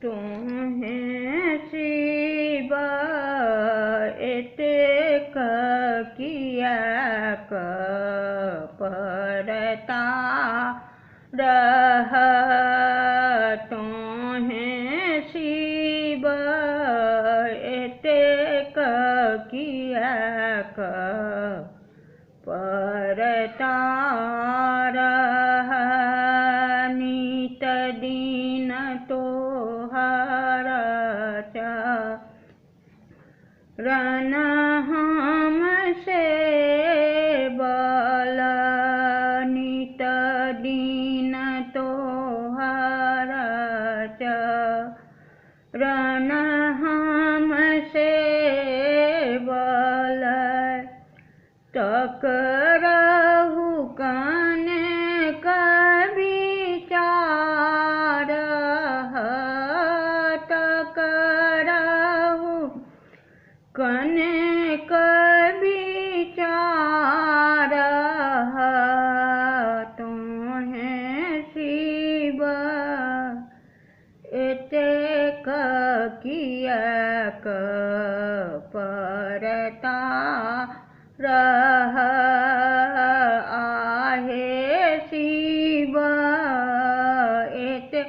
तुम्हें शिव एते किया परता रह तुम्हें शिव एते किया परता रह नित दिन तोहर चरण हमसे बल नित दिन तोहर चरण हमसे बल टकराहु कने विचार टकराहु कने विचार तुम्हें शिव एते किया परता रह आहे शिव एते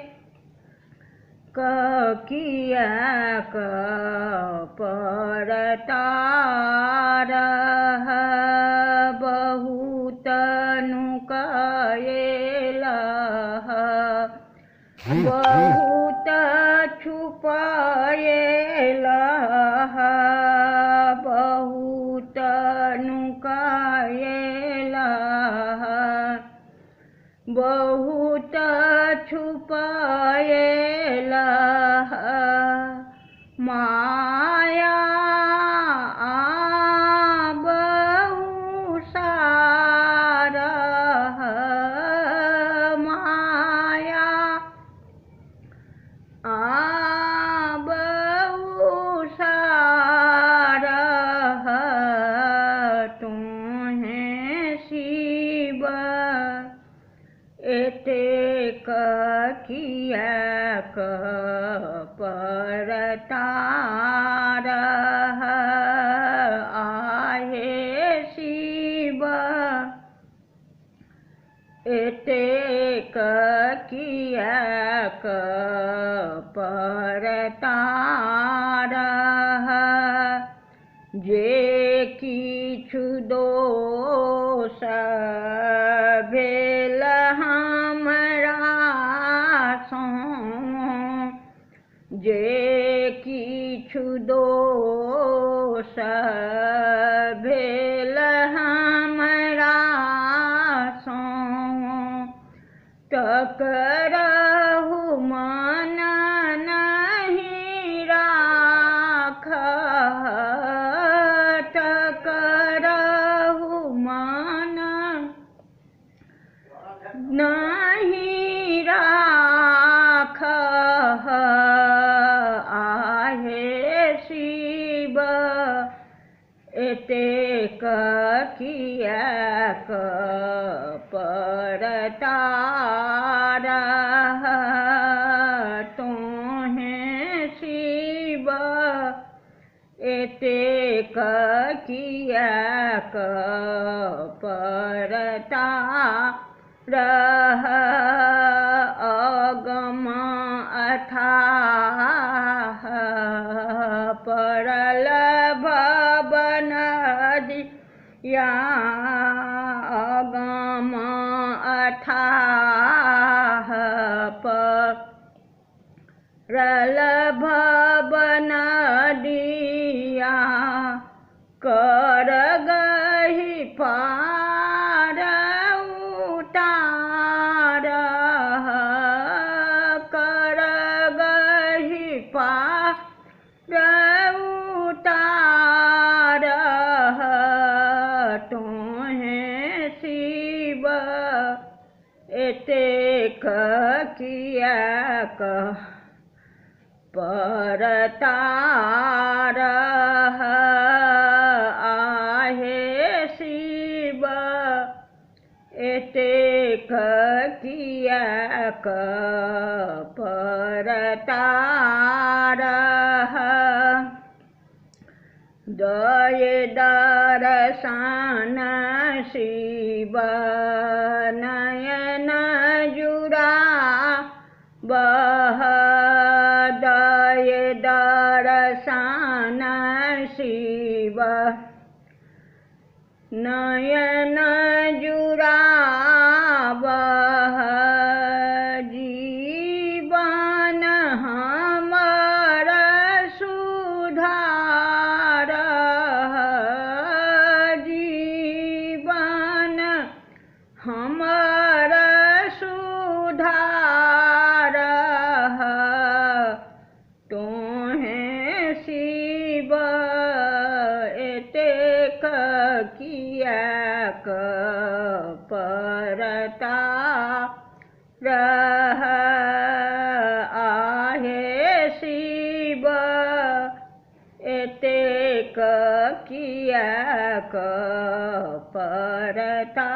किया परता रह बहुत नुकायेला बहुत छुपायेला बहुत नुकायेला बहुत छुपायेला माया बहु सारा माया बहु सारा तुम्हें शिव एते किया परता रह आहे शिव एते किया परता रह जे किछु दोष भेल हमरा सो जे किछु दोष भेल हमरा सो टकराहु मन नहीं राख टकराहु मन नहीं राख आहे शिव एते किया परता रह तुम्हें शिव एते किया परता रह अगम अथाह परल भवन या अगम अथाह परल भवन दिया कर गही पार उतार कर गही पार उतार तुम्हें शिव एते किया परता रह आहे शिव एते किया परता रह दय दर्शन शिव नयन जुरा बह दय दर्शन शिव नयन जुरा बह जीवन हमर सुधार जीवन हमर सुधार तोहें शिव एतेक कियाक परता रह आहे शिव एतेक कियाक परता